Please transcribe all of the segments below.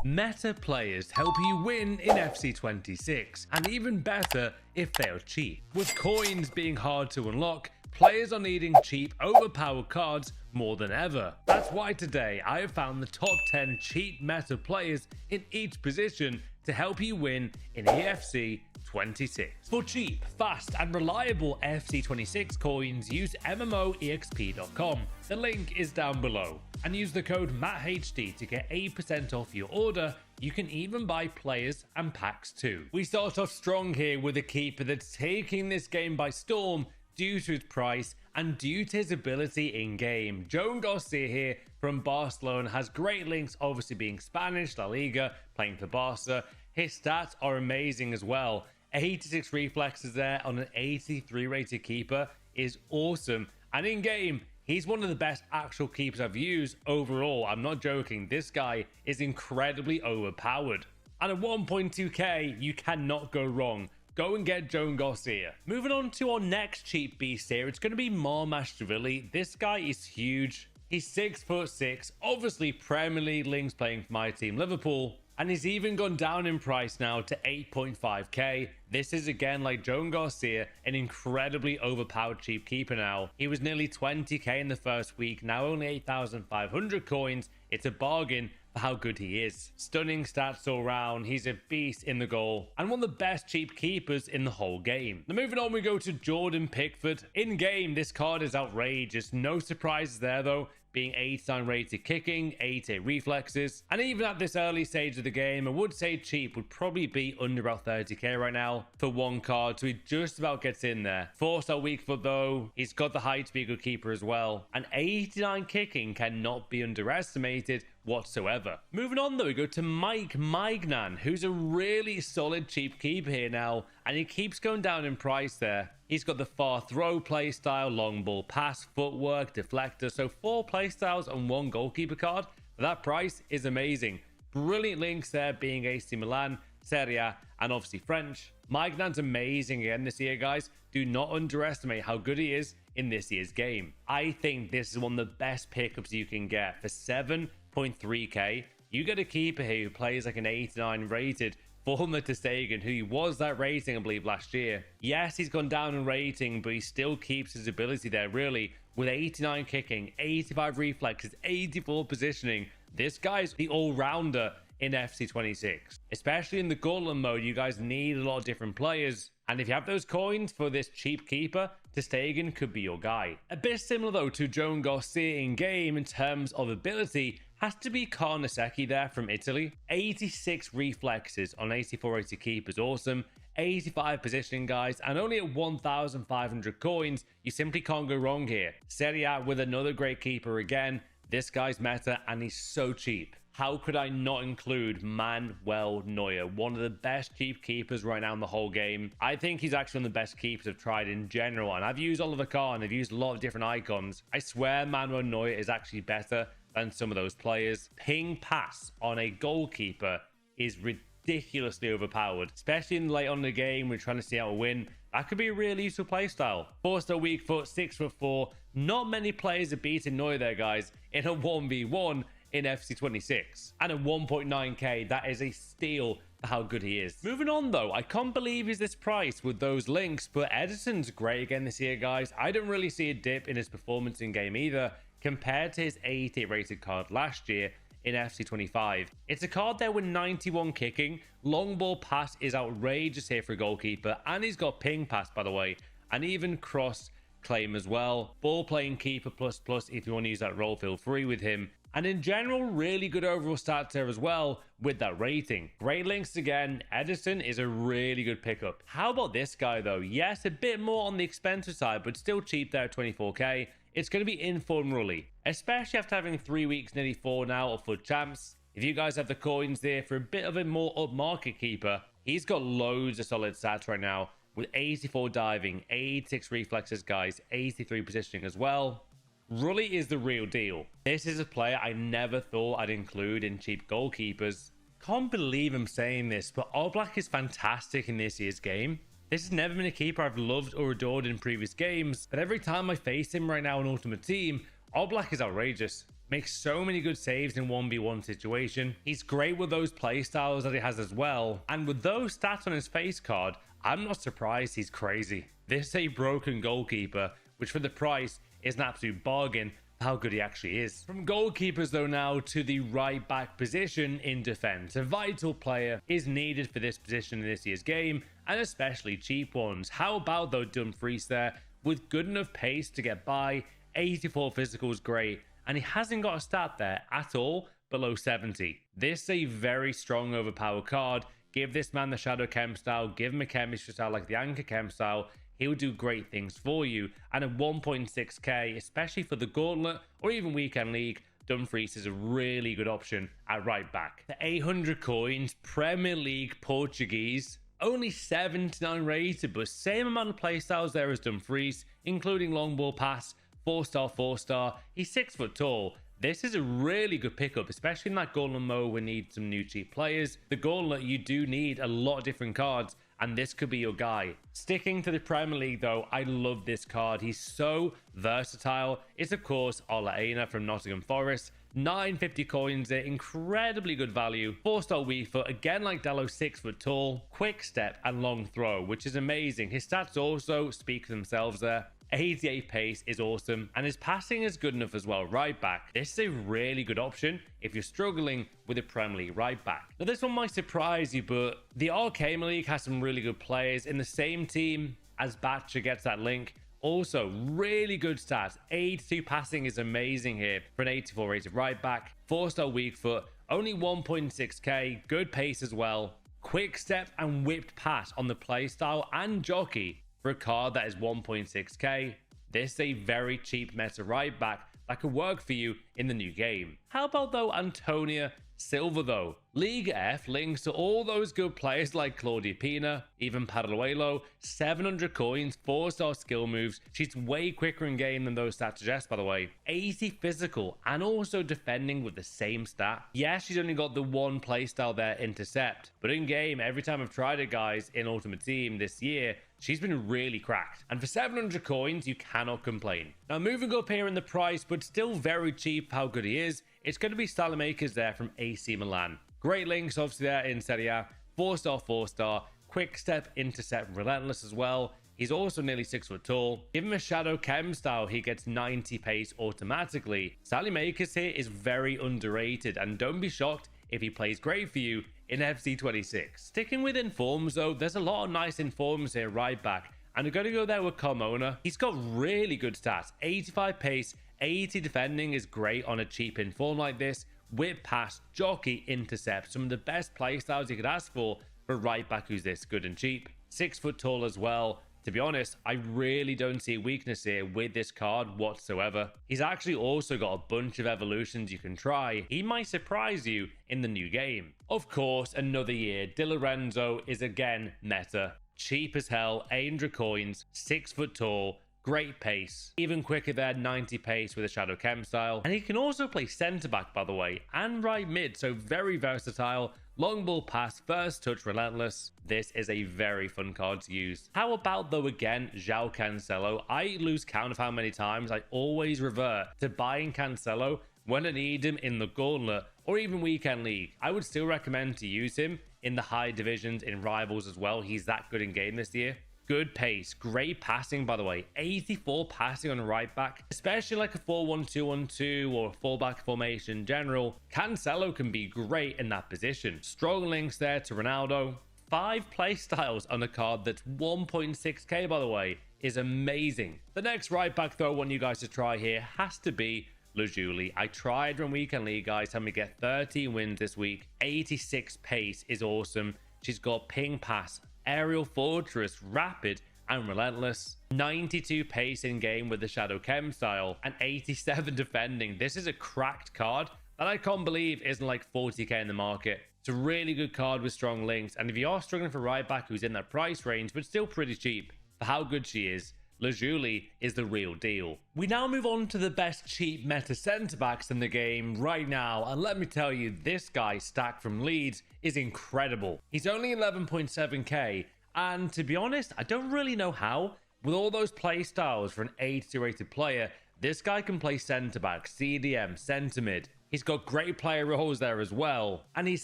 Meta players help you win in FC26, and even better if they are cheap. With coins being hard to unlock, players are needing cheap, overpowered cards more than ever. That's why today I have found the top 10 cheap meta players in each position to help you win in EFC 26. For cheap, fast and reliable FC26 coins, use MMOEXP.com. The link is down below. And use the code MATTHD to get 8% off your order. You can even buy players and packs too. We start off strong here with a keeper that's taking this game by storm due to his price and due to his ability in game. Joan Garcia here from Barcelona has great links, obviously being Spanish, La Liga, playing for Barca. His stats are amazing as well. 86 reflexes there on an 83 rated keeper is awesome. And in game, he's one of the best actual keepers I've used overall. I'm not joking. This guy is incredibly overpowered. And at 1.2k, you cannot go wrong. Go and get Joan Garcia. Moving on to our next cheap beast here, it's going to be Marmashvili. This guy is huge. He's 6'6", obviously Premier League links playing for my team Liverpool. And he's even gone down in price now to 8.5k. This is again like Joan Garcia, an incredibly overpowered cheap keeper now. He was nearly 20k in the first week, now only 8,500 coins. It's a bargain for how good he is. Stunning stats all round. He's a beast in the goal and one of the best cheap keepers in the whole game. Now moving on, we go to Jordan Pickford. In game, this card is outrageous. No surprises there though. Being 89 rated kicking, 88 reflexes. And even at this early stage of the game, I would say cheap would probably be under about 30k right now for one card, so he just about gets in there. 4-star weak foot though, he's got the height to be a good keeper as well. And 89 kicking cannot be underestimated whatsoever. Moving on though, we go to Mike Maignan, who's a really solid cheap keeper here now, and he keeps going down in price there. He's got the far throw playstyle, long ball pass, footwork, deflector, so 4 playstyles and 1 goalkeeper card. That price is amazing. Brilliant links there, being AC Milan, Serie A, and obviously French. Maignan's amazing again this year, guys. Do not underestimate how good he is in this year's game. I think this is one of the best pickups you can get. For 7.3k, you get a keeper here who plays like an 89 rated, former Ter Stegen, who he was that rating, I believe, last year. Yes, he's gone down in rating, but he still keeps his ability there, really. With 89 kicking, 85 reflexes, 84 positioning. This guy's the all-rounder in FC26. Especially in the gauntlet mode, you guys need a lot of different players. And if you have those coins for this cheap keeper, Ter Stegen could be your guy. A bit similar though to Joan Garcia in game in terms of ability has to be Carnesecchi there from Italy. 86 reflexes on 84 rated keepers, awesome. 85 positioning, guys, and only at 1,500 coins, you simply can't go wrong here. Serie A with another great keeper again. This guy's meta and he's so cheap. How could I not include Manuel Neuer, one of the best cheap keepers right now in the whole game? I think he's actually one of the best keepers I've tried in general, and I've used Oliver Kahn, I've used a lot of different icons. I swear Manuel Neuer is actually better than some of those players. Ping pass on a goalkeeper is ridiculously overpowered, especially in late on the game. We're trying to see how to win. That could be a really useful playstyle. 4-star weak foot, 6'4". Not many players are beating Neuer there, guys, in a 1v1 in FC26. And at 1.9k, that is a steal for how good he is. Moving on though, I can't believe he's this price with those links, but Edison's great again this year, guys. I don't really see a dip in his performance in game either compared to his 88 rated card last year in FC25. It's a card there with 91 kicking. Long ball pass is outrageous here for a goalkeeper, and he's got ping pass, by the way, and even cross claim as well. Ball playing keeper plus if you want to use that role, feel free with him. And in general, really good overall stats there as well with that rating. Great links again. Edison is a really good pickup. How about this guy though? Yes, a bit more on the expensive side, but still cheap there at 24k. It's going to be Inform Rully, especially after having 3 weeks, nearly 4 now of FUT champs. If you guys have the coins there for a bit of a more upmarket keeper, he's got loads of solid stats right now with 84 diving, 86 reflexes, guys, 83 positioning as well. Rully is the real deal. This is a player I never thought I'd include in cheap goalkeepers. Can't believe I'm saying this, but Oblak is fantastic in this year's game. This has never been a keeper I've loved or adored in previous games, but every time I face him right now in Ultimate Team, Oblak is outrageous. makes so many good saves in 1v1 situation. He's great with those playstyles that he has as well. And with those stats on his face card, I'm not surprised he's crazy. This is a broken goalkeeper, which for the price is an absolute bargain for how good he actually is. From goalkeepers though now to the right back position in defense. A vital player is needed for this position in this year's game, and especially cheap ones. How about though Dumfries there with good enough pace to get by? 84 physical is great, and he hasn't got a stat there at all below 70. This is a very strong overpowered card. Give this man the Shadow Chem style, give him a chemistry style like the Anchor Chem style. He will do great things for you. And at 1.6k, especially for the Gauntlet or even Weekend League, Dumfries is a really good option at right back. The 800 coins, Premier League Portuguese, only 79 rated, but same amount of playstyles there as Dumfries, including long ball pass, 4-star, 4-star. He's 6 foot tall. This is a really good pickup, especially in that Gauntlet mode we need some new cheap players. The Gauntlet, you do need a lot of different cards, and this could be your guy. Sticking to the Premier League though, I love this card. He's so versatile. It's of course Ola Aina from Nottingham Forest. 950 coins there, incredibly good value. 4-star weak foot, again like Dallo, 6 foot tall, quick step and long throw, which is amazing. His stats also speak for themselves there. 88 pace is awesome, and his passing is good enough as well. Right back, this is a really good option if you're struggling with a Premier League right back. Now this one might surprise you, but the Arcane League has some really good players in the same team as Batcher gets that link. Also really good stats. 82 passing is amazing here for an 84 rated right back. 4-star weak foot, only 1.6k, good pace as well. Quick step and whipped pass on the play style and jockey. For a card that is 1.6k, this is a very cheap meta right back that could work for you in the new game. How about though Antonia Silva though? League F links to all those good players like Claudia Pina, even Paduelo, 700 coins, 4-star skill moves. She's way quicker in game than those stats suggest, by the way. 80 physical and also defending with the same stat. Yeah, she's only got the one playstyle there, intercept, but in game, every time I've tried it guys in Ultimate Team this year, she's been really cracked. And for 700 coins, you cannot complain. Now moving up here in the price, but still very cheap how good he is, it's going to be Salamakers there from AC Milan. Great links obviously there in Serie A. 4-star, 4-star, quick step, intercept, relentless as well. He's also nearly 6 foot tall. Give him a Shadow Chem style, he gets 90 pace automatically. Salamakers here is very underrated, and don't be shocked if he plays great for you in FC26. Sticking with informs though, there's a lot of nice informs here right back, and I'm going to go there with Carmona. He's got really good stats. 85 pace, 80 defending is great on a cheap inform like this. Whip pass, jockey, intercept, some of the best playstyles you could ask for a right back who's this good and cheap. 6 foot tall as well. To be honest, I really don't see a weakness here with this card whatsoever. He's actually also got a bunch of evolutions you can try. He might surprise you in the new game. Of course, another year, Di Lorenzo is again meta. Cheap as hell, 800 coins, 6 foot tall, great pace, even quicker there, 90 pace with a Shadow Chem style. And he can also play centre back, by the way, and right mid, so very versatile. Long ball pass, first touch, relentless. This is a very fun card to use. How about though again, João Cancelo? I lose count of how many times I always revert to buying Cancelo when I need him in the Gauntlet or even Weekend League. I would still recommend to use him in the high divisions, in rivals as well. He's that good in game this year. Good pace, great passing, by the way. 84 passing on the right back, especially like a 4-1-2-1-2 or a fullback formation in general. Cancelo can be great in that position. Strong links there to Ronaldo. 5 play styles on a card that's 1.6k, by the way, is amazing. The next right back though, I want you guys to try here has to be Lajuli. I tried from Weekend League, guys, and we get 13 wins this week. 86 pace is awesome. She's got ping pass, aerial fortress, rapid and relentless. 92 pace in game with the Shadow Chem style and 87 defending. This is a cracked card that I can't believe isn't like 40k in the market. It's a really good card with strong links, and if you are struggling for right back who's in that price range but still pretty cheap for how good she is, Lajuli is the real deal. We now move on to the best cheap meta centre backs in the game right now, and let me tell you, this guy Stack from Leeds is incredible. He's only 11.7k, and to be honest, I don't really know how. With all those play styles for an 82 rated player, This guy can play centre-back, CDM, centre-mid. He's got great player roles there as well. And he's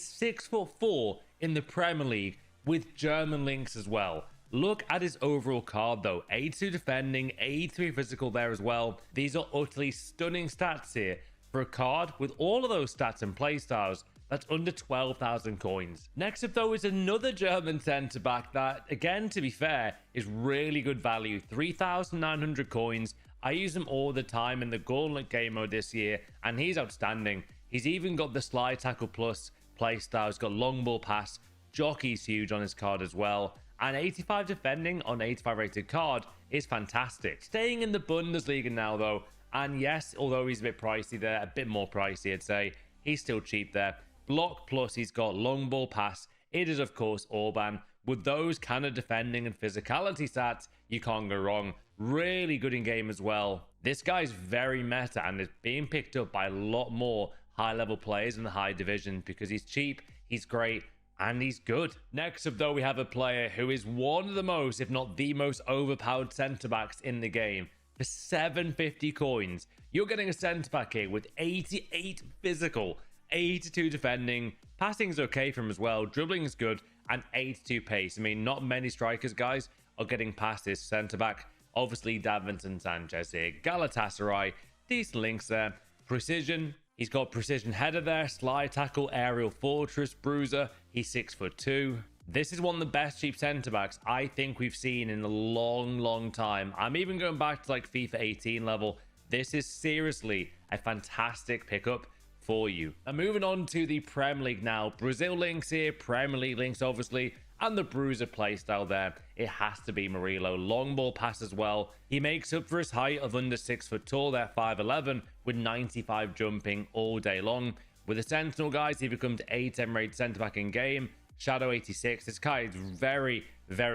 6'4" in the Premier League with German links as well. Look at his overall card though. 82 defending, 83 physical there as well. These are utterly stunning stats here for a card with all of those stats and playstyles. That's under 12,000 coins. Next up though is another German centre-back that, again, to be fair, is really good value. 3,900 coins. I use him all the time in the Gauntlet game mode this year, and he's outstanding. He's even got the Slide Tackle Plus playstyle. He's got long ball pass. Jockey's huge on his card as well. And 85 defending on 85 rated card is fantastic. Staying in the Bundesliga now though, and yes, although he's a bit pricey there, a bit more pricey I'd say, he's still cheap there. Block plus, he's got long ball pass. It is of course Orban. With those kind of defending and physicality stats, you can't go wrong. Really good in game as well. This guy's very meta and is being picked up by a lot more high level players in the high division because he's cheap, he's great, and he's good. Next up though, we have a player who is one of the most, if not the most overpowered centre-backs in the game. For 750 coins, you're getting a centre-back here with 88 physical, 82 defending, passing is okay from as well, dribbling is good, and 82 pace. I mean, not many strikers, guys, are getting past this centre-back. Obviously, Davinson Sanchez here. Galatasaray, decent links there. Precision. He's got precision header there, slide tackle, aerial fortress, bruiser. He's 6'2". This is one of the best cheap centre-backs I think we've seen in a long time. I'm even going back to like FIFA 18 level. This is seriously a fantastic pickup for you. And moving on to the Premier League now. Brazil links here, Premier League links obviously, and the bruiser playstyle there. It has to be Murillo. Long ball pass as well. He makes up for his height of under 6 foot tall there, 5'11", with 95 jumping all day long. With the Sentinel, guys, he becomes 8M rated centre-back in game. Shadow 86. This guy is very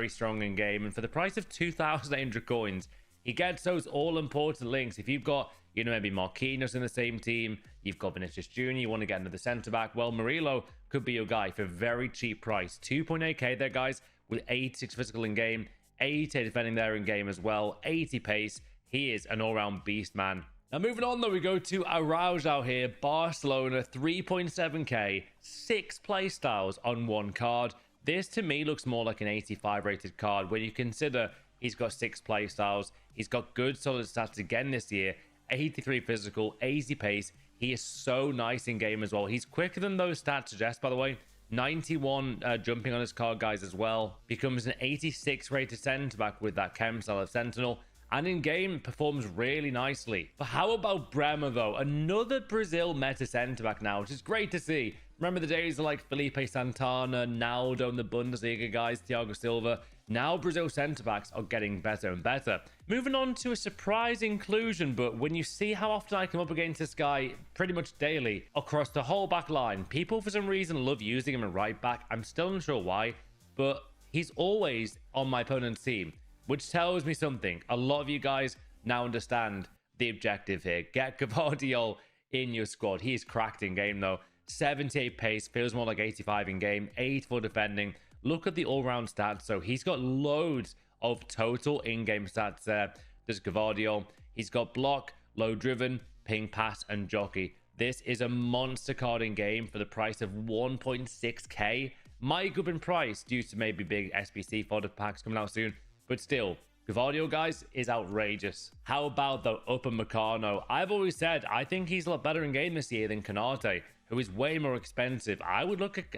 strong in game. And for the price of 2,800 coins, he gets those all-important links. If you've got, you know, maybe Marquinhos in the same team, you've got Vinicius Jr., you want to get another centre-back, well, Murillo could be your guy for a very cheap price. 2.8k there, guys, with 86 physical in game, 80 defending there in game as well, 80 pace. He is an all-round beast, man. Now, moving on, though, we go to Araujo here. Barcelona, 3.7k, 6 play styles on one card. This, to me, looks more like an 85 rated card when you consider he's got 6 play styles. He's got good, solid stats again this year. 83 physical, 80 pace. He is so nice in game as well. He's quicker than those stats suggest, by the way. 91 jumping on his card, guys, as well. Becomes an 86 rated centre-back with that chem style of Sentinel. And in game, performs really nicely. But how about Bremer, though? Another Brazil meta centre-back now, which is great to see. Remember the days of like Felipe Santana, Naldo in the Bundesliga, guys, Thiago Silva. Now Brazil centre-backs are getting better and better. Moving on to a surprise inclusion, but when you see how often I come up against this guy pretty much daily across the whole back line, people for some reason love using him at right back. I'm still unsure why, but he's always on my opponent's team, which tells me something. A lot of you guys now understand the objective here. Get Gvardiol in your squad. He is cracked in game though. 78 pace, feels more like 85 in game, 84 defending. Look at the all-round stats. So he's got loads of total in-game stats there. There's Gvardiol. He's got block, low driven, ping, pass, and jockey. This is a monster card in game for the price of 1.6k. Might go up in price due to maybe big SBC fodder packs coming out soon. But still, Gvardiol, guys, is outrageous. How about the Upamecano? I've always said I think he's a lot better in game this year than Konate, who is way more expensive. I would look at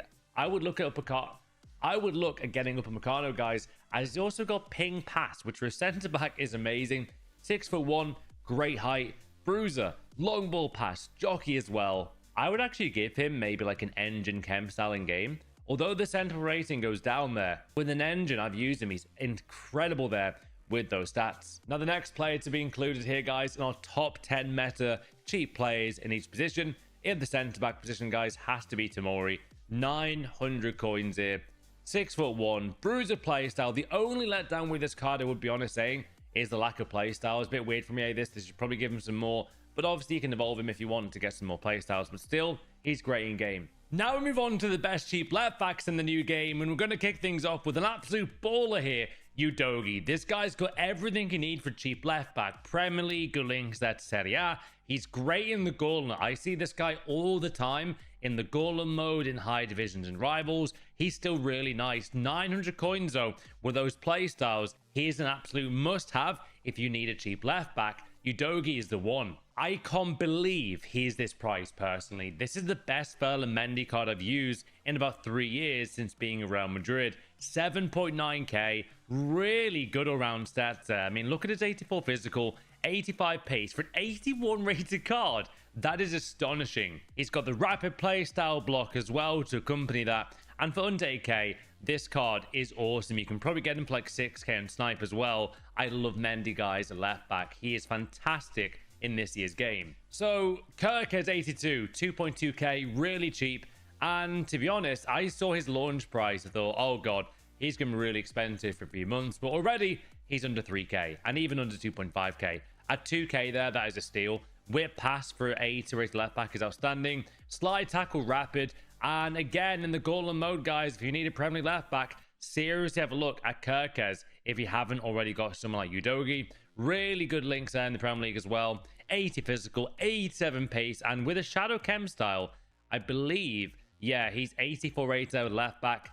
getting Upamecano, guys, as he's also got ping pass, which for a centre back is amazing. 6'1", great height, bruiser, long ball pass, jockey as well. I would actually give him maybe like an engine chem style in game. Although the central rating goes down there, with an engine, I've used him. He's incredible there with those stats. Now, the next player to be included here, guys, in our top 10 meta cheap players in each position, in the centre-back position, guys, has to be Tomori. 900 coins here. 6'1", bruiser playstyle. The only letdown with this card, I would be honest saying, is the lack of playstyle. It's a bit weird for me. This should probably give him some more, but obviously you can evolve him if you want to get some more playstyles, but still, he's great in game. Now we move on to the best cheap left backs in the new game, and we're going to kick things off with an absolute baller here. Udogi. This guy's got everything you need for cheap left back. Premier League, good links there to Serie A. He's great in the Gauntlet. I see this guy all the time in the Gauntlet mode in high divisions and rivals. He's still really nice. 900 coins though with those play styles. He's an absolute must-have if you need a cheap left back. Udogi is the one. I can't believe he's this price personally. This is the best Ferland Mendy card I've used in about 3 years since being around Madrid. 7.9k, really good all-round stats there. I mean, look at his 84 physical, 85 pace for an 81 rated card. That is astonishing. He's got the rapid play style block as well to accompany that. And for under 8k, this card is awesome. You can probably get him for like 6k and snipe as well. I love Mendy, guys, a left back. He is fantastic in this year's game. So Kirk's 82, 2.2k, really cheap. And to be honest, I saw his launch price. I thought, oh god, he's gonna be really expensive for a few months, but already he's under 3k and even under 2.5k. At 2k there, that is a steal. Whip pass for 8 rated left back is outstanding. Slide tackle rapid. And again, in the Gauntlet mode, guys, if you need a Premier League left back, seriously have a look at Kirkes if you haven't already got someone like Udogi. Really good links there in the Premier League as well. 80 physical, 87 pace, and with a Shadow Chem style, I believe, yeah, he's 84 rated there with left back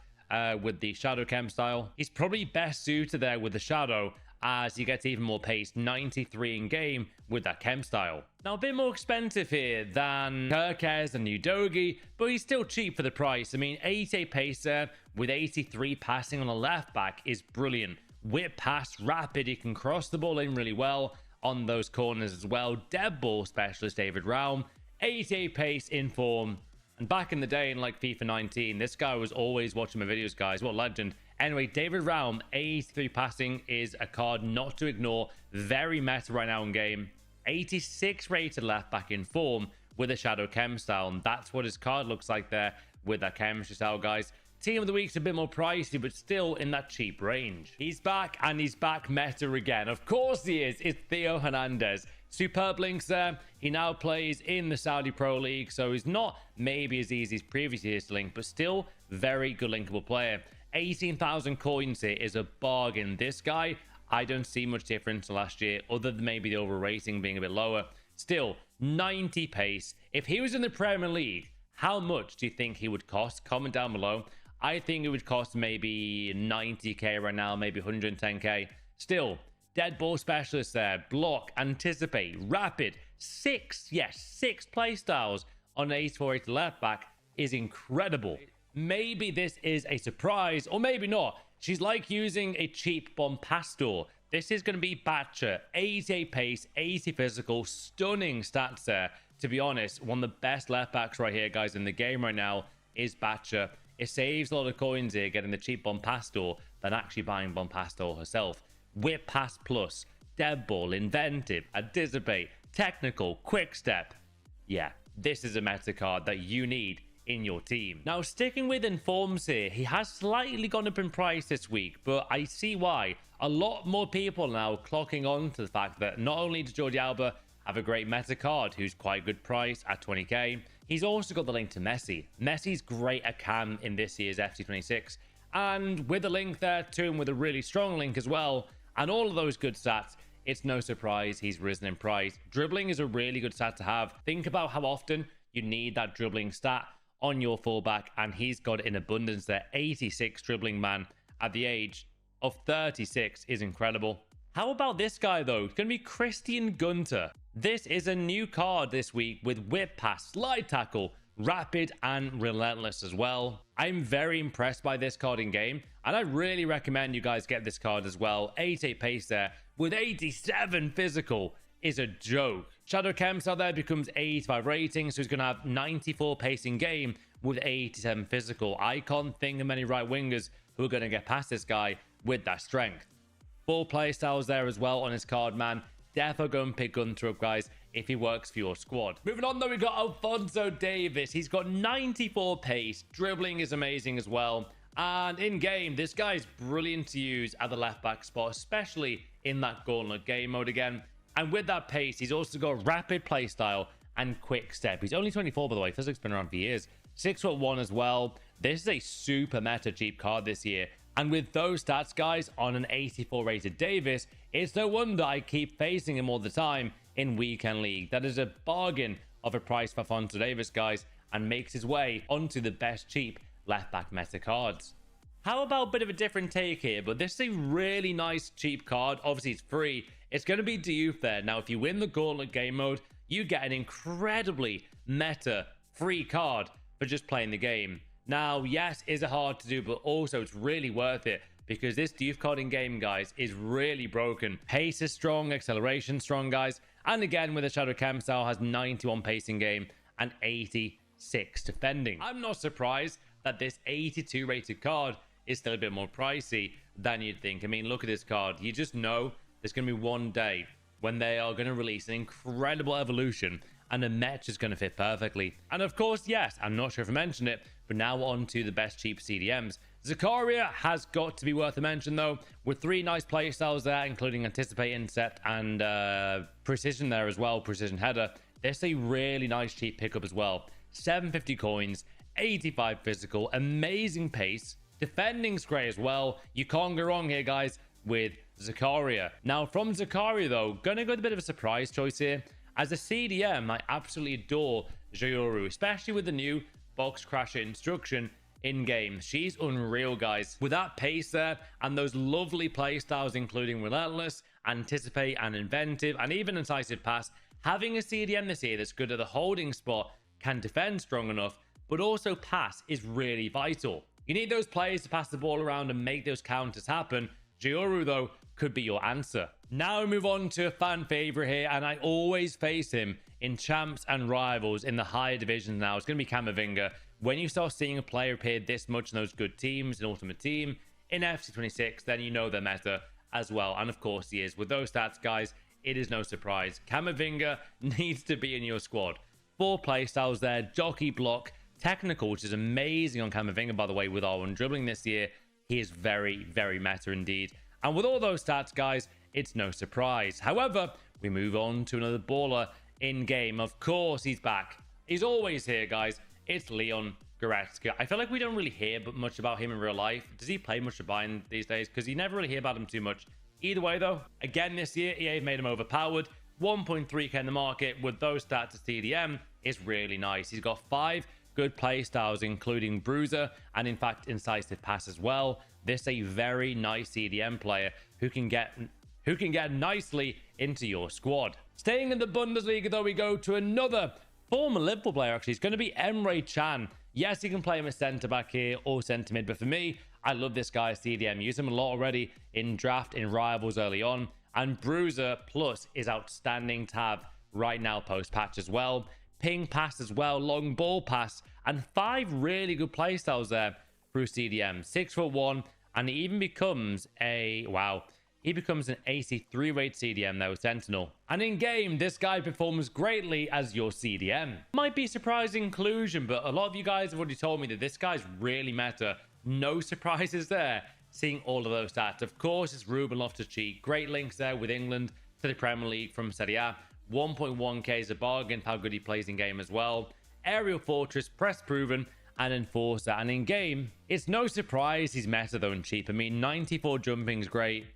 with the Shadow Chem style. He's probably best suited there with the Shadow as he gets even more pace, 93 in game with that Chem style. Now, a bit more expensive here than Kirkes and Udogi, but he's still cheap for the price. I mean, 88 pace there with 83 passing on a left back is brilliant. Whip pass, rapid, he can cross the ball in really well on those corners as well. Dead ball specialist David Raum, 88 pace in form. And back in the day in like FIFA 19, this guy was always watching my videos, guys. What a legend. Anyway, David Raum, 83 passing is a card not to ignore. Very meta right now in game. 86 rated left back in form with a Shadow Chem style. And that's what his card looks like there with that chemistry style, guys. Team of the Week's a bit more pricey, but still in that cheap range. He's back, and he's back meta again. Of course he is. It's Theo Hernandez. Superb links there. He now plays in the Saudi Pro League, so he's not maybe as easy as previous years to link, but still very good linkable player. 18,000 coins here is a bargain. This guy, I don't see much difference to last year, other than maybe the overall rating being a bit lower. Still, 90 pace. If he was in the Premier League, how much do you think he would cost? Comment down below. I think it would cost maybe 90k right now, maybe 110k. Still, dead ball specialist there. Block, anticipate, rapid. 6 play styles on an 84 rated left back is incredible. Maybe this is a surprise, or maybe not. She's like using a cheap Bompastor. This is going to be Batcher. 88 pace, 80 physical, stunning stats there. To be honest, one of the best left backs right here, guys, in the game right now is Batcher. It saves a lot of coins here getting the cheap Bompastor than actually buying Bompastor herself. Whip pass plus, dead ball, inventive, anticipate, technical, quick step. Yeah, this is a meta card that you need in your team. Now, sticking with informs here, he has slightly gone up in price this week, but I see why. A lot more people now clocking on to the fact that not only does Jordi Alba have a great meta card who's quite good price at 20k, he's also got the link to Messi. Messi's great at cam in this year's FC26, and with a link there to him with a really strong link as well, and all of those good stats, it's no surprise he's risen in price. Dribbling is a really good stat to have. Think about how often you need that dribbling stat on your fullback, and he's got it in abundance there. 86 dribbling, man, at the age of 36 is incredible. How about this guy though? It's going to be Christian Gunter. This is a new card this week with whip pass, slide tackle, rapid, and relentless as well. I'm very impressed by this card in game, and I really recommend you guys get this card as well. 88 pace there with 87 physical is a joke. Shadow Chem style there becomes 85 rating, so he's going to have 94 pace in game with 87 physical. I can't think of many right wingers who are going to get past this guy with that strength. Full play styles there as well on his card, man. Defo go and pick Gunter up, guys, if he works for your squad. Moving on though, we got Alphonso Davies. He's got 94 pace. Dribbling is amazing as well. And in game, this guy is brilliant to use at the left back spot, especially in that Gauntlet game mode again. And with that pace, he's also got rapid play style and quick step. He's only 24, by the way. Physic's been around for years. 6'1" as well. This is a super meta cheap card this year And with those stats, guys, on an 84 rated Davis, it's no wonder I keep facing him all the time in Weekend League. That is a bargain of a price for Alphonso Davies, guys, and makes his way onto the best cheap left back meta cards. How about a bit of a different take here, but this is a really nice cheap card. Obviously, it's free. It's going to be Diouf there. Now, if you win the Gauntlet game mode, you get an incredibly meta free card for just playing the game. Now, yes, is it hard to do, but also it's really worth it because this Diouf card in game, guys, is really broken. Pace is strong, acceleration strong, guys. And again, with the Shadow Cam style, has 91 pace in game and 86 defending. I'm not surprised that this 82 rated card is still a bit more pricey than you'd think. I mean, look at this card. You just know there's going to be one day when they are going to release an incredible evolution and the match is going to fit perfectly. And of course, yes, I'm not sure if I mentioned it, but now on to the best cheap CDMs. Zakaria has got to be worth a mention, though, with 3 nice playstyles there, including Anticipate, Intercept, and Precision there as well, Precision Header. This is a really nice cheap pickup as well. 750 coins, 85 physical, amazing pace, defending's great as well. You can't go wrong here, guys, with Zakaria. Now, from Zakaria, though, gonna go with a bit of a surprise choice here. As a CDM, I absolutely adore Joyoru, especially with the new box crasher instruction in-game. She's unreal, guys. With that pace there and those lovely playstyles, including Relentless, Anticipate, and Inventive, and even Incisive Pass, having a CDM this year that's good at the holding spot, can defend strong enough, but also pass is really vital. You need those players to pass the ball around and make those counters happen. Joyoru, though, could be your answer. Now we move on to a fan favorite here, and I always face him in champs and rivals in the higher divisions now. It's going to be Camavinga. When you start seeing a player appear this much in those good teams, in Ultimate Team, in FC 26, then you know they're meta as well. And of course he is. With those stats, guys, it is no surprise. Camavinga needs to be in your squad. 4 playstyles there, jockey, block, technical, which is amazing on Camavinga, by the way, with R1 dribbling this year. He is very, very meta indeed. And with all those stats, guys, it's no surprise. However, we move on to another baller in-game. Of course, he's back. He's always here, guys. It's Leon Goretzka. I feel like we don't really hear much about him in real life. Does he play much of Bayern these days? Because you never really hear about him too much. Either way, though, again this year, EA made him overpowered. 1.3k in the market with those stats as CDM is really nice. He's got 5 good play styles, including Bruiser and, in fact, Incisive Pass as well. This is a very nice CDM player who can get nicely into your squad. Staying in the Bundesliga, though, we go to another former Liverpool player, actually. It's going to be Emre Can. Yes, you can play him as centre-back here or centre-mid, but for me, I love this guy as CDM. Use him a lot already in draft, in rivals early on. And Bruiser Plus is outstanding to have right now post-patch as well. Ping pass as well, long ball pass, and 5 really good playstyles there through CDM. 6'1", and he even becomes a, wow, he becomes an 83 rate CDM though, Sentinel. And in game, this guy performs greatly as your CDM. Might be a surprising inclusion, but a lot of you guys have already told me that this guy's really meta. No surprises there, seeing all of those stats. Of course, it's Ruben Loftus-Cheek. Great links there with England to the Premier League from Serie A. 1.1k is a bargain for how good he plays in game as well. Aerial Fortress, Press Proven, and Enforcer. And in game, it's no surprise he's meta though and cheap. I mean, 94 jumping is great.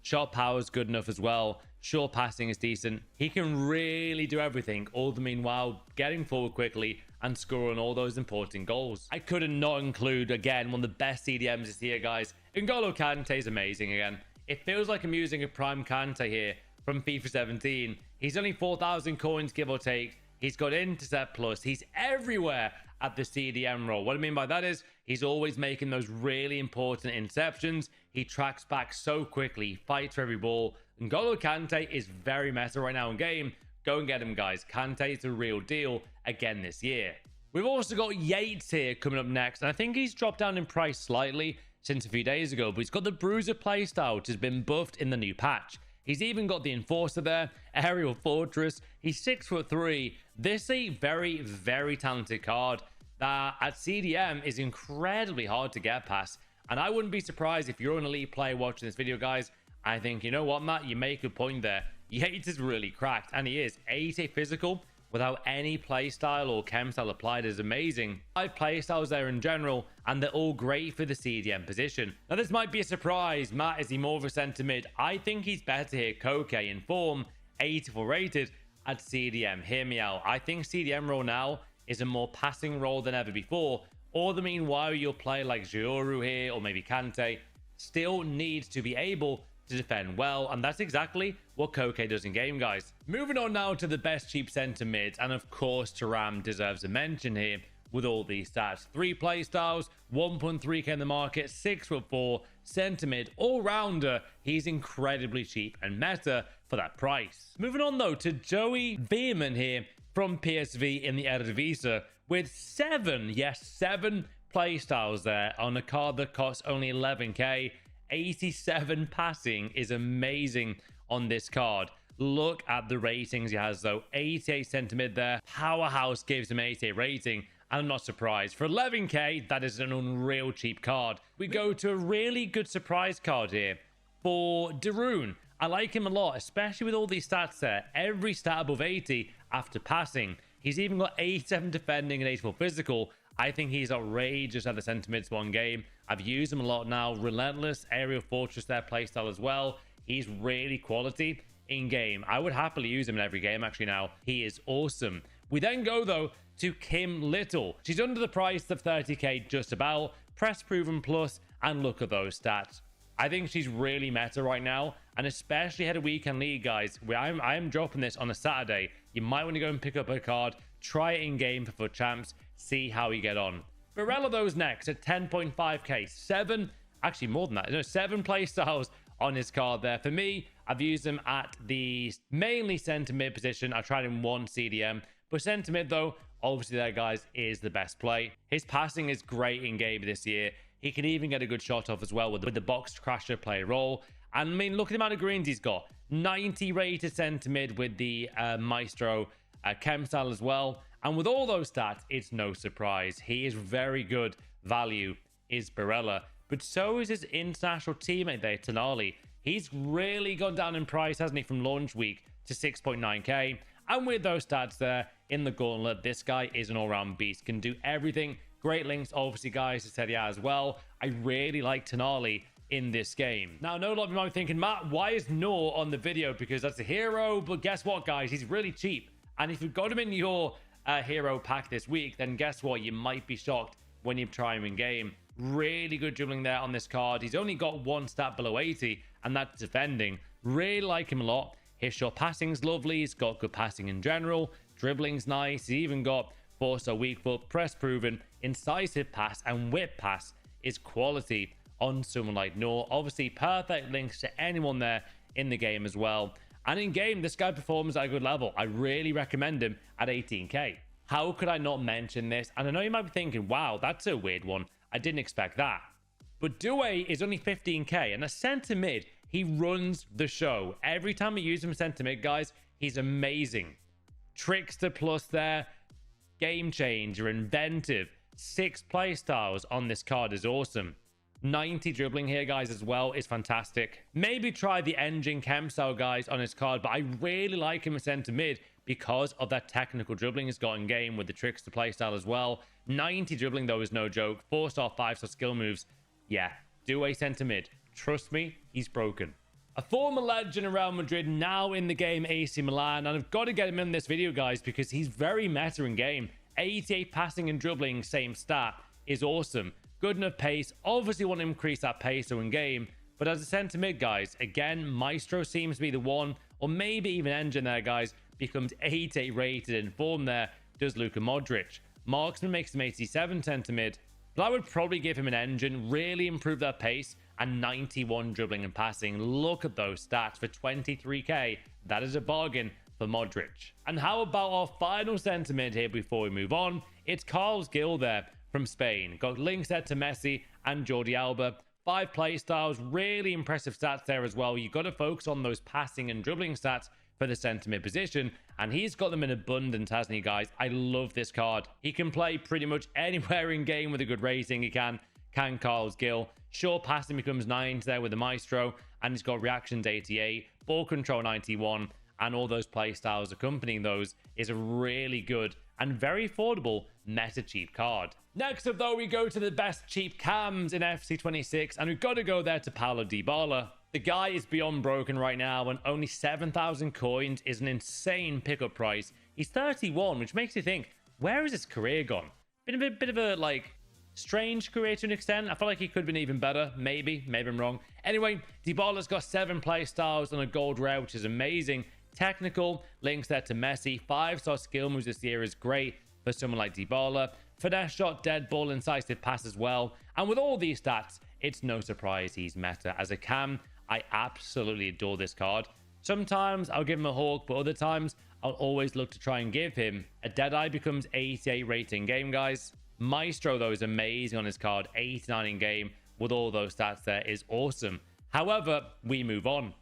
Shot power is good enough as well. Short passing is decent. He can really do everything, all the meanwhile getting forward quickly and scoring all those important goals. I couldn't not include, again, one of the best CDMs this year, guys. N'Golo Kante is amazing again. It feels like I'm using a Prime Kante here from FIFA 17. He's only 4,000 coins, give or take. He's got Intercept Plus. He's everywhere at the CDM role. What I mean by that is he's always making those really important interceptions. He tracks back so quickly. He fights for every ball. N'Golo Kante is very meta right now in game. Go and get him, guys. Kante is the real deal again this year. We've also got Yates here coming up next. And I think he's dropped down in price slightly since a few days ago. But he's got the Bruiser playstyle, which has been buffed in the new patch. He's even got the Enforcer there, Aerial Fortress. He's 6'3". This is a very, very talented card that at CDM is incredibly hard to get past. And I wouldn't be surprised if you're an elite player watching this video, guys. I think, you know what, Matt? You make a point there. Yates is really cracked, and he is. 88 physical without any playstyle or chem style applied is amazing. 5 playstyles there in general, and they're all great for the CDM position. Now this might be a surprise. Matt, is he more of a centre mid? I think he's better here. Koke in form, 84 rated at CDM. Hear me out. I think CDM role now is a more passing role than ever before. Or the meanwhile, you'll play like Giroud here, or maybe Kante, still needs to be able to defend well, and that's exactly what Koke does in game, guys. Moving on now to the best cheap centre mids, and of course Thuram deserves a mention here with all these stats. 3 play styles, 1.3k in the market, 6'4", centre mid, all-rounder. He's incredibly cheap and meta for that price. Moving on though to Joey Veerman here from PSV in the Eredivisie with 7 play styles there on a card that costs only 11k. 87 passing is amazing on this card. Look at the ratings he has though. 88 centre mid there. Powerhouse gives him 88 rating, and I'm not surprised. For 11k, that is an unreal cheap card. We go to a really good surprise card here for Darun. I like him a lot, especially with all these stats there. Every stat above 80 after passing. He's even got 87 defending and 84 physical. I think he's outrageous at the centre mids one game. I've used him a lot now. Relentless aerial fortress there playstyle as well. He's really quality in game. I would happily use him in every game actually now. He is awesome. We then go though to Kim Little. She's under the price of 30k just about. Press proven plus, and look at those stats. I think she's really meta right now, and especially ahead of weekend league, guys. Where I am dropping this on a Saturday. You might want to go and pick up her card, try it in game for FUT Champs, see how you get on. Barella those next at 10.5k, 7, actually more than that, no, 7 play styles on his card there. For me, I've used him at the mainly centre mid position. I tried him 1 CDM, but centre mid though, obviously there, guys, is the best play. His passing is great in game this year. He can even get a good shot off as well with the box crasher play role. And I mean, look at the amount of greens he's got. 90 rated centre mid with the Maestro chem style as well. And with all those stats, it's no surprise. He is very good value, is Barella. But so is his international teammate there, Tonali. He's really gone down in price, hasn't he, from launch week to 6.9k. And with those stats there in the gauntlet, this guy is an all-round beast. Can do everything. Great links, obviously, guys, to Serie A as well. I really like Tonali in this game. Now, I know a lot of you might be thinking, Matt, why is Noor on the video? Because that's a hero. But guess what, guys? He's really cheap. And if you've got him in your hero pack this week, then guess what? You might be shocked when you try him in game. Really good dribbling there on this card. He's only got 1 stat below 80, and that's defending. Really like him a lot. His short passing's lovely. He's got good passing in general. Dribbling's nice. He's even got 4-star weak foot, press proven, incisive pass, and whip pass is quality on someone like Noor. Obviously, perfect links to anyone there in the game as well. And in game, this guy performs at a good level. I really recommend him at 18k. How could I not mention this? And I know you might be thinking, wow, that's a weird one. I didn't expect that. But Doué is only 15k, and a centre mid, he runs the show. Every time we use him centre mid, guys, he's amazing. Trickster plus there, game changer, inventive. 6 play styles on this card is awesome. 90 dribbling here, guys, as well is fantastic. Maybe try the engine chem style, guys, on his card, but I really like him at centre mid because of that technical dribbling he's got in game with the trickster playstyle as well. 90 dribbling, though, is no joke. 4-star, 5-star skill moves. Yeah, do a centre mid. Trust me, he's broken. A former legend of Real Madrid, now in the game AC Milan, and I've got to get him in this video, guys, because he's very meta in game. 88 passing and dribbling, same stat, is awesome. Good enough pace. Obviously want to increase that pace in game, but as a centre mid, guys, again, Maestro seems to be the one, or maybe even Engine there, guys, becomes 88 rated in form there, does Luka Modric. Marksman makes him 87 centre mid, but I would probably give him an Engine, really improve that pace, and 91 dribbling and passing. Look at those stats for 23k. That is a bargain for Modric. And how about our final centre mid here before we move on? It's Carlos Gil there from Spain. Got links set to Messi and Jordi Alba. 5 play styles, really impressive stats there as well. You've got to focus on those passing and dribbling stats for the centre mid position, and he's got them in abundance, hasn't he, guys? I love this card. He can play pretty much anywhere in game with a good rating. He can Carlos Gil. Short passing becomes 9 there with the Maestro, and he's got reactions 88, ball control 91, and all those playstyles accompanying those is a really good and very affordable meta cheap card. Next up though, we go to the best cheap cams in FC26, and we've got to go there to Paulo Dybala. The guy is beyond broken right now, and only 7,000 coins is an insane pickup price. He's 31, which makes you think, where has his career gone? Been a bit of a like strange career to an extent. I feel like he could have been even better. Maybe I'm wrong. Anyway, Dybala's got 7 play styles on a gold rare, which is amazing. Technical links there to Messi. 5-star skill moves this year is great for someone like Dybala. Finesse shot, dead ball, incisive pass as well. And with all these stats, it's no surprise he's meta. As a cam, I absolutely adore this card. Sometimes I'll give him a hawk, but other times I'll always look to try and give him a Deadeye. Becomes 88 rating game, guys. Maestro though is amazing on his card. 89 in game with all those stats there is awesome. However, we move on.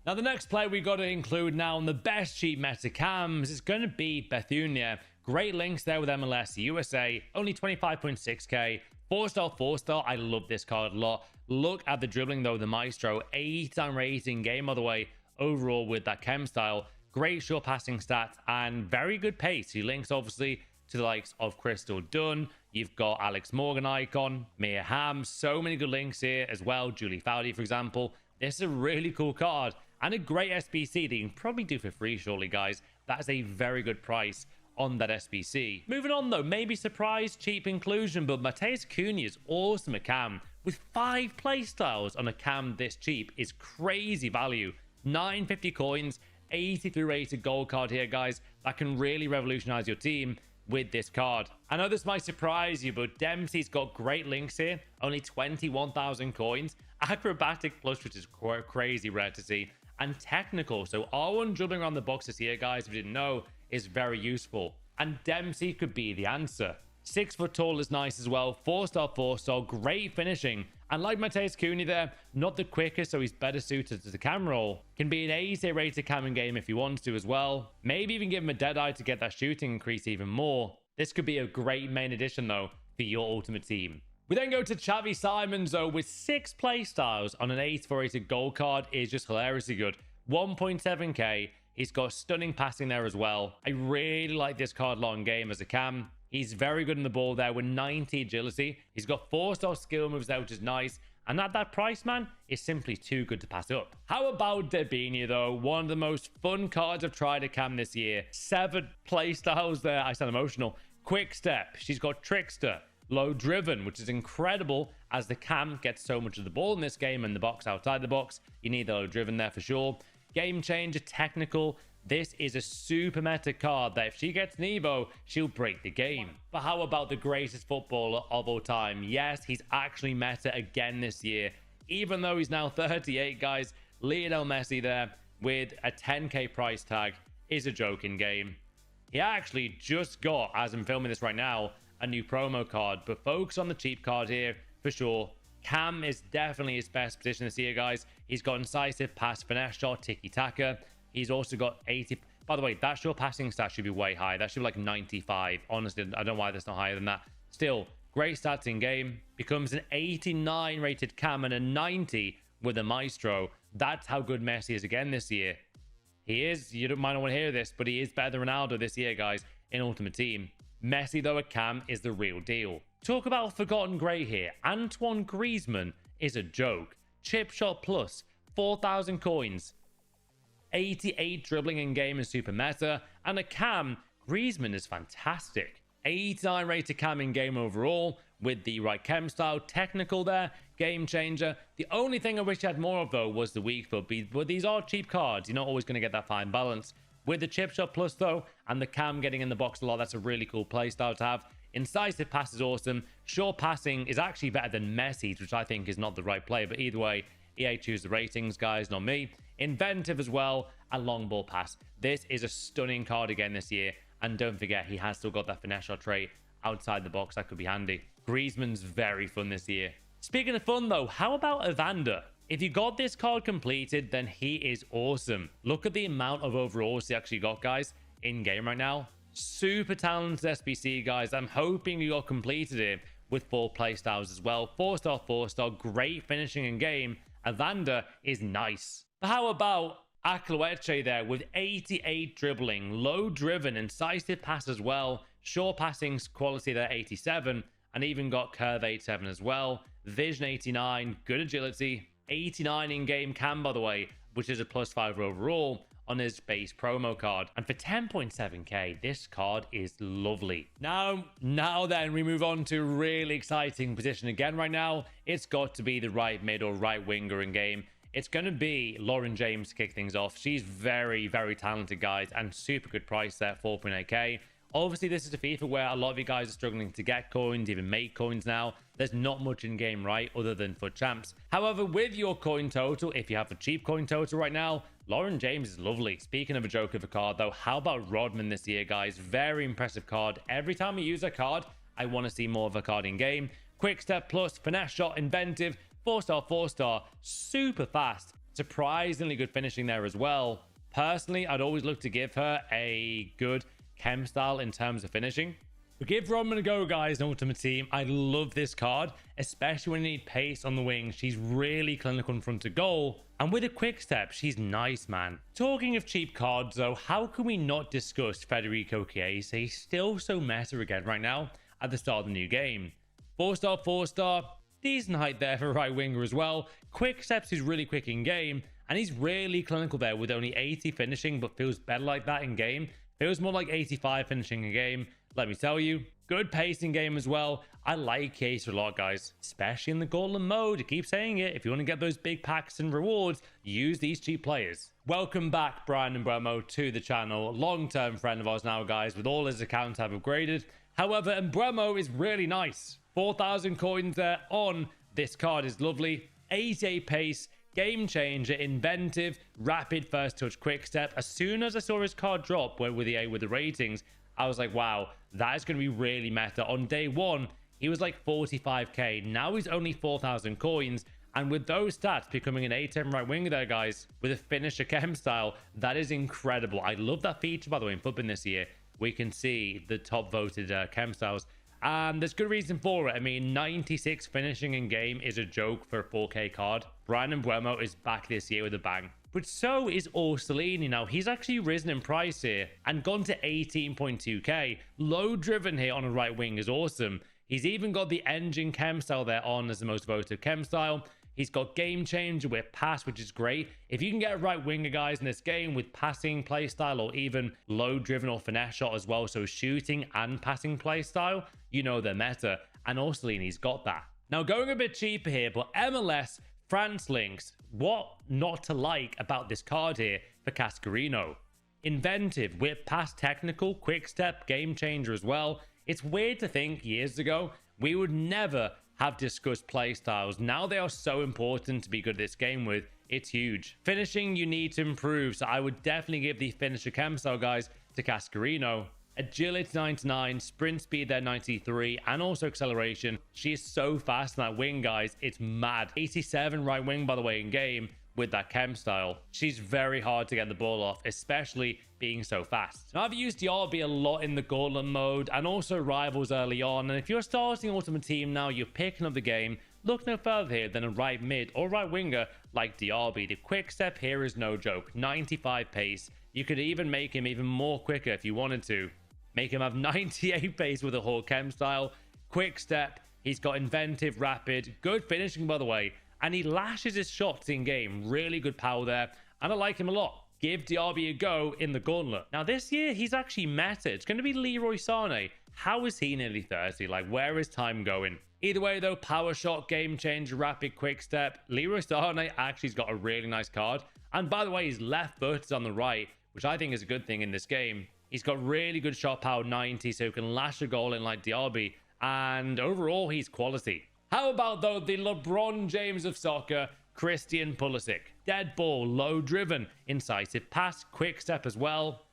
Now the next player we got to include now on the best cheap meta cams is going to be Bethunia. Great links there with MLS USA. Only 25.6k. 4-star. I love this card a lot. Look at the dribbling though, the Maestro. 89 rating game by the way overall with that chem style. Great short passing stats and very good pace. He links obviously to the likes of Crystal Dunn. You've got Alex Morgan icon, Mia Hamm. So many good links here as well. Julie Foudy, for example. This is a really cool card and a great SBC that you can probably do for free shortly, guys. That is a very good price on that SBC. Moving on though, maybe surprise cheap inclusion, but Mateus Cunha's awesome at cam with 5 playstyles on a cam this cheap is crazy value. 950 coins, 83 rated gold card here, guys. That can really revolutionize your team with this card. I know this might surprise you, but Dempsey's got great links here. Only 21,000 coins. Acrobatic plus, which is crazy rare to see. And technical. So R1 dribbling around the boxes here, guys, if you didn't know, is very useful. And Dempsey could be the answer. 6 foot tall is nice as well. 4-star, great finishing. And like Mateus Cunha there, not the quickest, so he's better suited to the cam role. Can be an 80 rated cam in game if he wants to as well. Maybe even give him a Deadeye to get that shooting increase even more. This could be a great main addition though for your ultimate team. We then go to Xavi Simons though with 6 play styles on an 84 rated gold card is just hilariously good. 1.7k. He's got stunning passing there as well. I really like this card long game as a cam. He's very good in the ball there with 90 agility. He's got 4-star skill moves there, which is nice. And at that price, man, is simply too good to pass up. How about Debinia, though? One of the most fun cards I've tried to cam this year. 7 playstyles there. I sound emotional. Quick Step. She's got Trickster. Low Driven, which is incredible as the cam gets so much of the ball in this game and the box outside the box. You need the Low Driven there for sure. Game Changer, Technical. This is a super meta card that if she gets an Evo, she'll break the game. But how about the greatest footballer of all time? Yes, he's actually meta again this year. Even though he's now 38, guys, Lionel Messi there with a 10k price tag is a joke in game. He actually just got, as I'm filming this right now, a new promo card. But focus on the cheap card here for sure. Cam is definitely his best position this year, guys. He's got incisive pass, finesse shot, tiki-taka. He's also got 80. By the way, that short passing stat should be way high. That should be like 95. Honestly, I don't know why that's not higher than that. Still, great stats in game. Becomes an 89 rated cam and a 90 with a Maestro. That's how good Messi is again this year. He is, you might not want to hear this, but he is better than Ronaldo this year, guys, in Ultimate Team. Messi, though, at cam is the real deal. Talk about forgotten great here. Antoine Griezmann is a joke. Chip shot plus, 4,000 coins. 88 dribbling in game is super meta, and a cam, Griezmann is fantastic. 89 rated cam in game overall with the right chem style, technical there, game changer. The only thing I wish I had more of though was the weak foot, but these are cheap cards. You're not always going to get that fine balance. With the chip shot plus though, and the cam getting in the box a lot, that's a really cool play style to have. Incisive pass is awesome. Short passing is actually better than Messi's, which I think is not the right play, but either way, EA choose the ratings, guys, not me. Inventive as well, and long ball pass. This is a stunning card again this year, and don't forget, he has still got that finesse shot trait outside the box. That could be handy. Griezmann's very fun this year. Speaking of fun though, how about Evander? If you got this card completed, then he is awesome. Look at the amount of overalls he actually got, guys, in game right now. Super talented SBC, guys. I'm hoping you got completed it with 4 playstyles as well. 4-star, 4-star, great finishing in game. Evander is nice. But how about Aklueche there with 88 dribbling, low driven, incisive pass as well, short passing quality there 87, and even got curve 87 as well, vision 89, good agility, 89 in-game cam by the way, which is a +5 overall on his base promo card. And for 10.7k, this card is lovely. Now then, we move on to a really exciting position again right now. It's got to be the right mid or right winger in game. It's going to be Lauren James to kick things off. She's very, very talented, guys, and super good price there, 4.8k. Obviously, this is a FIFA where a lot of you guys are struggling to get coins, even make coins now. There's not much in game, right, other than FUT Champs. However, with your coin total, if you have a cheap coin total right now, Lauren James is lovely. Speaking of a joke of a card, though, how about Rodman this year, guys? Very impressive card. Every time you use a card, I want to see more of a card in game. Quick step plus, finesse shot, inventive, 4-star, 4-star, super fast. Surprisingly good finishing there as well. Personally, I'd always look to give her a good chem style in terms of finishing. But give Rodman a go, guys, in Ultimate Team. I love this card, especially when you need pace on the wing. She's really clinical in front of goal. And with a quick step, she's nice, man. Talking of cheap cards, though, how can we not discuss Federico Chiesa? He's still so meta again right now at the start of the new game. 4-star, 4-star, decent height there for a right winger as well. Quick steps is really quick in game, and he's really clinical there with only 80 finishing, but feels better like that in game. Feels more like 85 finishing in game. Let me tell you, good pace in game as well. I like Chiesa a lot, guys, especially in the Gauntlet mode. I keep saying it. If you want to get those big packs and rewards, use these cheap players. Welcome back, Brian and Bremo, to the channel. Long-term friend of ours now, guys, with all his accounts have upgraded. However, Bremo is really nice. 4,000 coins there on this card is lovely. 88 pace, game changer, inventive, rapid first touch, quick step. As soon as I saw his card drop with the ratings, I was like, wow, that is going to be really meta. On day one, he was like 45k. Now he's only 4,000 coins. And with those stats becoming an A10 right winger there, guys, with a finisher chem style, that is incredible. I love that feature, by the way, in FUTBIN this year. We can see the top voted chem styles. And there's good reason for it. I mean, 96 finishing in game is a joke for a 4k card. Brian Mbeumo is back this year with a bang. But so is Orsolini now. He's actually risen in price here and gone to 18.2k. Low driven here on a right wing is awesome. He's even got the engine chem style there on as the most voted chem style. He's got game changer with pass, which is great. If you can get a right winger, guys, in this game with passing play style or even low driven or finesse shot as well, so shooting and passing play style, you know they're meta. And Orsolini's got that. Now going a bit cheaper here, but MLS France links. What not to like about this card here for Cascarino? Inventive, whip pass, technical, quick step, game changer as well. It's weird to think years ago we would never have discussed play styles. Now they are so important to be good at this game with. It's huge. Finishing, you need to improve. So I would definitely give the finisher chem style, guys, to Cascarino. Agility 99, sprint speed there 93, and also acceleration. She is so fast in that wing, guys. It's mad. 87 right wing, by the way, in game with that chem style. She's very hard to get the ball off, especially being so fast. Now, I've used Diaby a lot in the Gauntlet mode and also Rivals early on. And if you're starting Ultimate Team now, you're picking up the game, look no further here than a right mid or right winger like Diaby. The quick step here is no joke. 95 pace. You could even make him even more quicker if you wanted to. Make him have 98 pace with a whole chem style. Quick step. He's got inventive, rapid, good finishing, by the way. And he lashes his shots in game. Really good power there. And I like him a lot. Give Diaby a go in the Gauntlet. Now, this year, he's actually meta. It's going to be Leroy Sané. How is he nearly 30? Like, where is time going? Either way, though, power shot, game changer, rapid, quick step. Leroy Sané actually's got a really nice card. And by the way, his left foot is on the right, which I think is a good thing in this game. He's got really good shot power, 90, so he can lash a goal in like Diaby. And overall, he's quality. How about, though, the LeBron James of soccer, Christian Pulisic? Dead ball, low driven, incisive pass, quick step as well.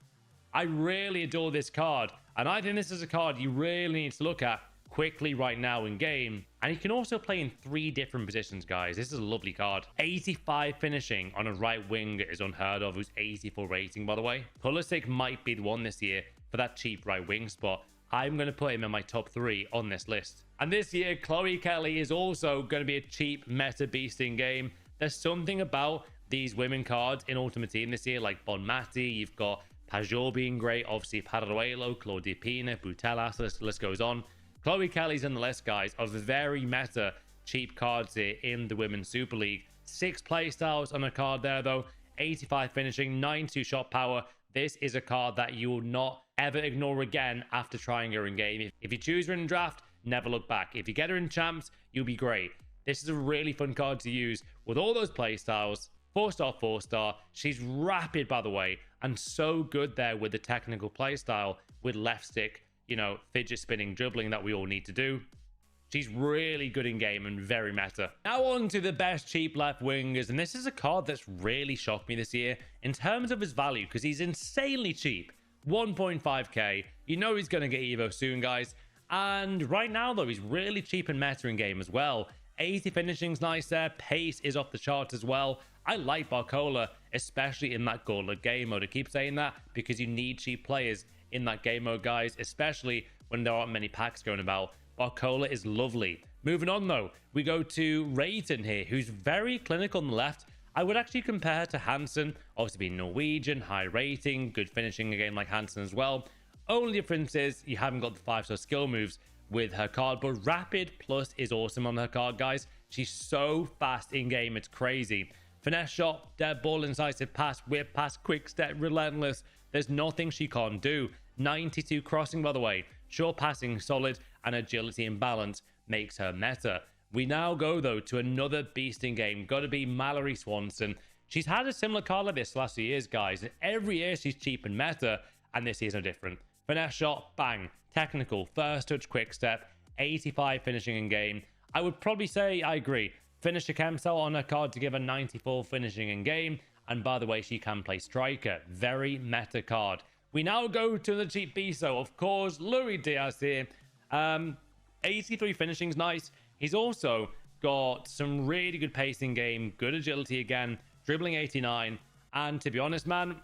I really adore this card. And I think this is a card you really need to look at quickly right now in game. And he can also play in 3 different positions, guys. This is a lovely card. 85 finishing on a right wing is unheard of. Who's 84 rating, by the way. Pulisic might be the one this year for that cheap right wing spot. I'm going to put him in my top 3 on this list. And this year, Chloe Kelly is also going to be a cheap meta beast in game. There's something about these women cards in Ultimate Team this year, like Bonmati, you've got Pajor being great, obviously Pararuelo, Claudia Pina, Butelas, list goes on. Chloe Kelly's in the list, guys, of very meta cheap cards here in the Women's Super League. 6 playstyles on a card there, though. 85 finishing, 92 shot power. This is a card that you will not ever ignore again after trying her in game. If you choose her in draft, never look back. If you get her in champs, you'll be great. This is a really fun card to use with all those playstyles. 4-star, 4-star. She's rapid, by the way, and so good there with the technical playstyle with left stick, you know, fidget spinning, dribbling that we all need to do. She's really good in game and very meta. Now on to the best cheap left wingers, and this is a card that's really shocked me this year in terms of his value because he's insanely cheap. 1.5k. You know he's going to get Evo soon, guys. And right now, though, he's really cheap and meta in game as well. 80 finishing's nice there. Pace is off the charts as well. I like Barcola, especially in that gauntlet game mode. I keep saying that because you need cheap players in that game mode, guys, especially when there aren't many packs going about. Barcola is lovely. Moving on, though, we go to Rayton here, who's very clinical on the left. I would actually compare her to Hansen, obviously being Norwegian, high rating, good finishing again like Hansen as well. Only difference is you haven't got the 5-star skill moves with her card, but Rapid Plus is awesome on her card, guys. She's so fast in game, it's crazy. Finesse shot, dead ball, incisive pass, whip pass, quick step, relentless. There's nothing she can't do. 92 crossing, by the way. Short passing, solid, and agility and balance makes her meta. We now go, though, to another beast in game. Got to be Mallory Swanson. She's had a similar card like this the last few years, guys. And every year she's cheap and meta, and this year's no different. Finesse shot, bang. Technical, first touch, quick step. 85 finishing in game. I would probably say I agree. Finish a Kemsel on her card to give her 94 finishing in game. And by the way, she can play striker. Very meta card. We now go to the cheap Biso. Of course, Louis Diaz here. 83 finishing's nice. He's also got some really good pace in game. Good agility again. Dribbling 89. And to be honest, man,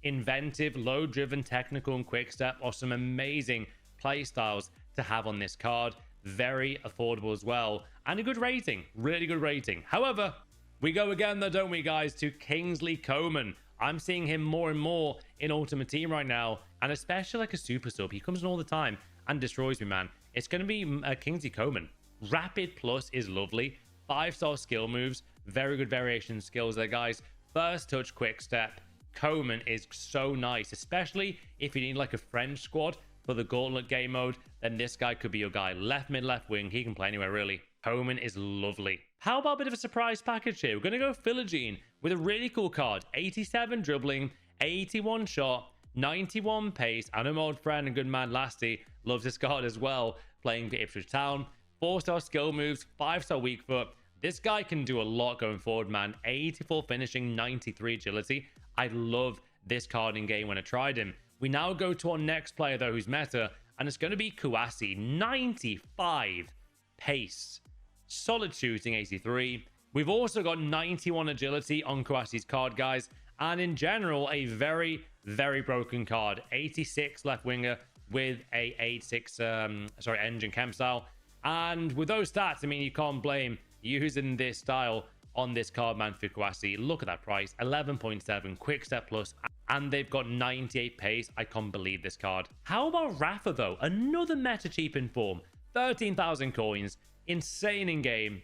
inventive, low-driven, technical, and quick step are some amazing play styles to have on this card. Very affordable as well. And a good rating. Really good rating. However, we go again, though, don't we, guys, to Kingsley Coman. I'm seeing him more and more in Ultimate Team right now, and especially like a super sub. He comes in all the time and destroys me, man. It's going to be Kingsley Coman. Rapid Plus is lovely. 5-star skill moves. Very good variation skills there, guys. First touch, quick step. Coman is so nice, especially if you need like a French squad for the gauntlet game mode. Then this guy could be your guy. Left mid, left wing. He can play anywhere, really. Coman is lovely. How about a bit of a surprise package here? We're going to go Philogene with a really cool card. 87 dribbling, 81 shot, 91 pace, and an old friend and good man Lasty loves this card as well, playing for Ipswich Town. 4-star skill moves, 5-star weak foot. This guy can do a lot going forward, man. 84 finishing, 93 agility. I love this card in game when I tried him. We now go to our next player, though, who's meta, and it's going to be Kouassi. 95 pace. Solid shooting, 83. We've also got 91 agility on Kouassi's card, guys. And in general, a very, very broken card. 86 left winger with a 86 engine chem style. And with those stats, I mean, you can't blame using this style on this card, man, for Kouassi. Look at that price. 11.7 quick step plus. And they've got 98 pace. I can't believe this card. How about Rafa, though? Another meta cheap in form. 13,000 coins. Insane in game.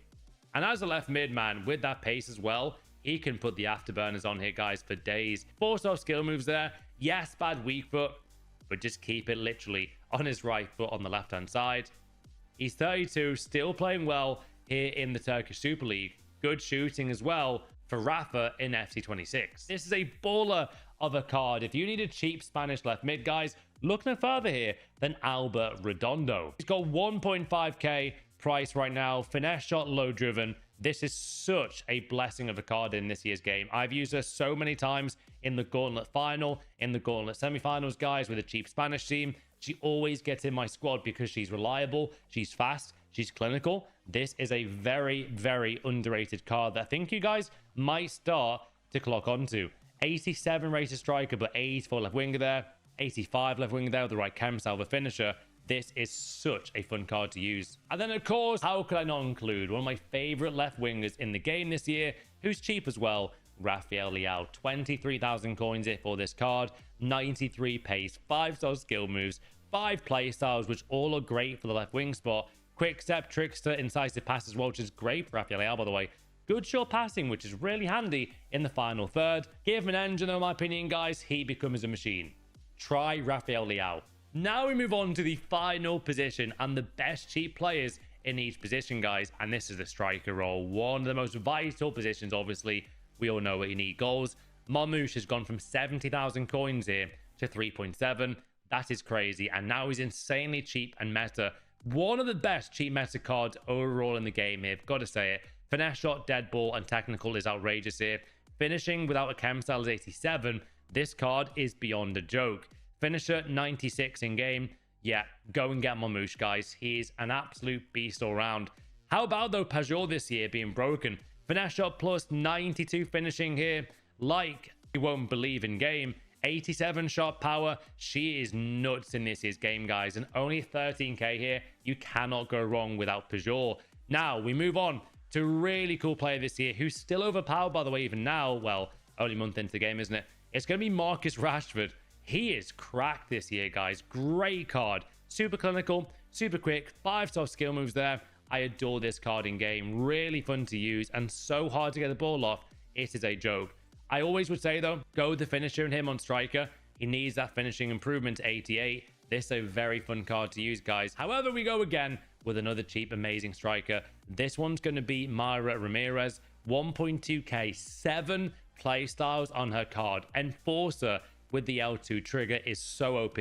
And as a left mid, man, with that pace as well, he can put the afterburners on here, guys, for days. 4-star skill moves there. Yes, bad weak foot, but just keep it literally on his right foot on the left-hand side. He's 32, still playing well here in the Turkish Super League. Good shooting as well for Rafa in FC26. This is a baller of a card. If you need a cheap Spanish left mid, guys, look no further here than Albert Redondo. He's got 1.5k price right now. Finesse shot, low driven. This is such a blessing of a card in this year's game. I've used her so many times in the Gauntlet final, in the Gauntlet semifinals, guys, with a cheap Spanish team. She always gets in my squad because she's reliable, she's fast, she's clinical. This is a very, very underrated card that I think you guys might start to clock onto. 87 rated striker, but 84 left winger there. 85 left winger there with the right chem salva finisher. This is such a fun card to use. And then, of course, how could I not include one of my favorite left wingers in the game this year, who's cheap as well, Rafael Leao. 23,000 coins here for this card. 93 pace, 5-star skill moves, 5 play styles, which all are great for the left wing spot. Quick step, trickster, incisive pass as well, which is great for Rafael Leao, by the way. Good short passing, which is really handy in the final third. Give him an engine, though, in my opinion, guys. He becomes a machine. Try Rafael Leao. Now we move on to the final position and the best cheap players in each position, guys. And this is the striker role. One of the most vital positions, obviously. We all know what you need goals. Marmoush has gone from 70,000 coins here to 3.7. That is crazy. And now he's insanely cheap and meta. One of the best cheap meta cards overall in the game here. Got to say it. Finesse shot, dead ball, and technical is outrageous here. Finishing without a chem style is 87. This card is beyond a joke. Finisher, 96 in game. Yeah, go and get Marmoush, guys. He is an absolute beast all round. How about, though, Pajor this year being broken? Finesse shot plus 92 finishing here. Like you won't believe in game. 87 shot power. She is nuts in this year's game, guys. And only 13k here. You cannot go wrong without Pajor. Now, we move on to a really cool player this year who's still overpowered, by the way, even now. Well, only a month into the game, isn't it? It's going to be Marcus Rashford. He is cracked this year, guys. Great card. Super clinical, super quick, 5-star skill moves there. I adore this card in game. Really fun to use and so hard to get the ball off. It is a joke. I always would say, though, go with the finisher in him on striker. He needs that finishing improvement to 88. This is a very fun card to use, guys. However, we go again with another cheap, amazing striker. This one's going to be Mayra Ramirez. 1.2k, 7 play styles on her card. Enforcer with the L2 trigger is so OP.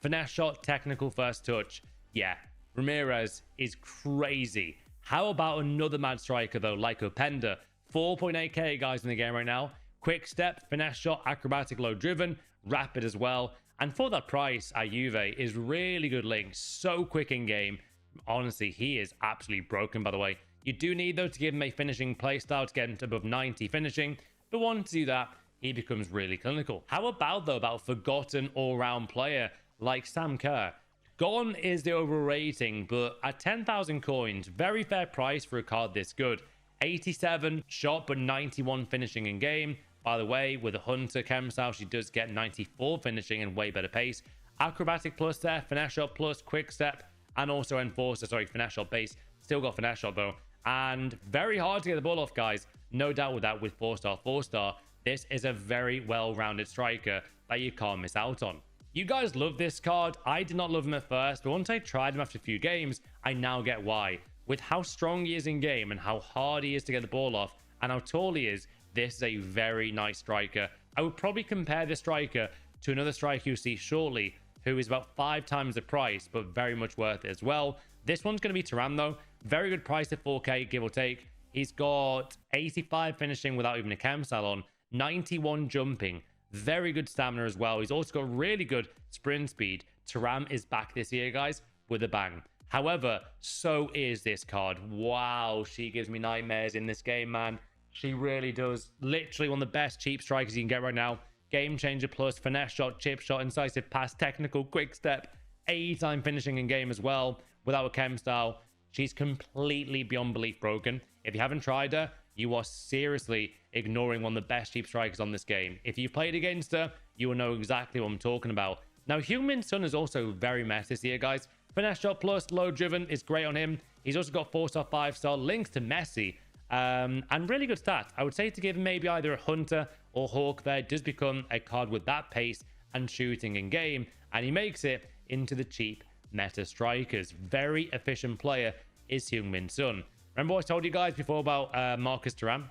Finesse shot, technical first touch. Yeah, Ramirez is crazy. How about another mad striker, though, like Openda? 4.8k, guys, in the game right now. Quick step, finesse shot, acrobatic, low driven, rapid as well. And for that price, Juve is really good link. So quick in game. Honestly, he is absolutely broken, by the way. You do need, though, to give him a finishing playstyle to get above 90 finishing. But once you do that, he becomes really clinical. How about, though, about a forgotten all-round player like Sam Kerr? Gone is the overall rating, but at 10,000 coins, very fair price for a card this good. 87 shot, but 91 finishing in game. By the way, with a Hunter chem style, she does get 94 finishing and way better pace. Acrobatic plus there, finesse shot plus, quick step, and also enforcer, sorry, finesse shot base. Still got finesse shot, though. And very hard to get the ball off, guys. No doubt with that, with 4-star, 4-star. This is a very well-rounded striker that you can't miss out on. You guys love this card. I did not love him at first, but once I tried him after a few games, I now get why. With how strong he is in game and how hard he is to get the ball off and how tall he is, this is a very nice striker. I would probably compare this striker to another striker you'll see shortly, who is about 5 times the price, but very much worth it as well. This one's going to be Thuram, though. Very good price at 4k, give or take. He's got 85 finishing without even a chem style on, 91 jumping, very good stamina as well. He's also got really good sprint speed. Thuram is back this year, guys, with a bang. However, so is this card. Wow, she gives me nightmares in this game, man. She really does. Literally one of the best cheap strikers you can get right now. Game changer plus, finesse shot, chip shot, incisive pass, technical, quick step, 80-time finishing in game as well, without a chem style. She's completely beyond belief broken. If you haven't tried her, you are seriously ignoring one of the best cheap strikers on this game. If you've played against her, you will know exactly what I'm talking about. Now, Heung-min Son is also very meta this year, guys. Finesse shot plus, low driven is great on him. He's also got 4-star, 5-star, links to Messi, and really good stats. I would say to give him maybe either a Hunter or Hawk there. It does become a card with that pace and shooting in game, and he makes it into the cheap meta strikers. Very efficient player is Heung-min Son. Remember what I told you guys before about Marcus Thuram?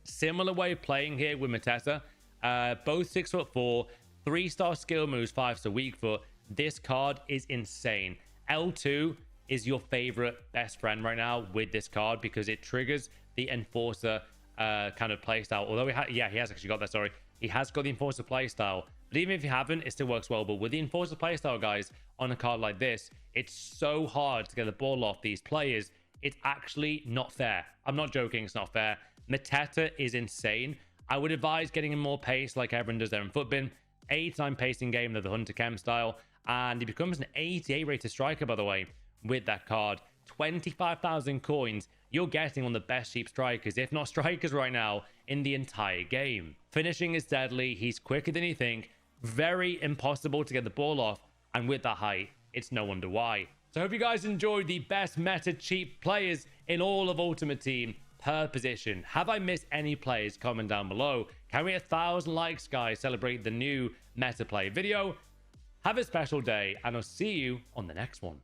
Similar way of playing here with Mateta. Both 6'4", 3-star skill moves, 5-star weak foot. This card is insane. L2 is your favorite best friend right now with this card because it triggers the Enforcer kind of playstyle. Although he has actually got that, sorry. He has got the Enforcer playstyle. But even if you haven't, it still works well. But with the Enforcer playstyle, guys, on a card like this, it's so hard to get the ball off these players. It's actually not fair. I'm not joking, it's not fair. Mateta is insane. I would advise getting him more pace like everyone does there in Footbin. 8-time pacing game of the Hunter Chem style. And he becomes an 88 rated striker, by the way, with that card. 25,000 coins, you're getting on the best cheap strikers, if not strikers right now, in the entire game. Finishing is deadly, he's quicker than you think, very impossible to get the ball off, and with that height, it's no wonder why. So I hope you guys enjoyed the best meta cheap players in all of Ultimate Team per position. Have I missed any players? Comment down below. Can we 1,000 likes, guys? Celebrate the new meta play video. Have a special day, and I'll see you on the next one.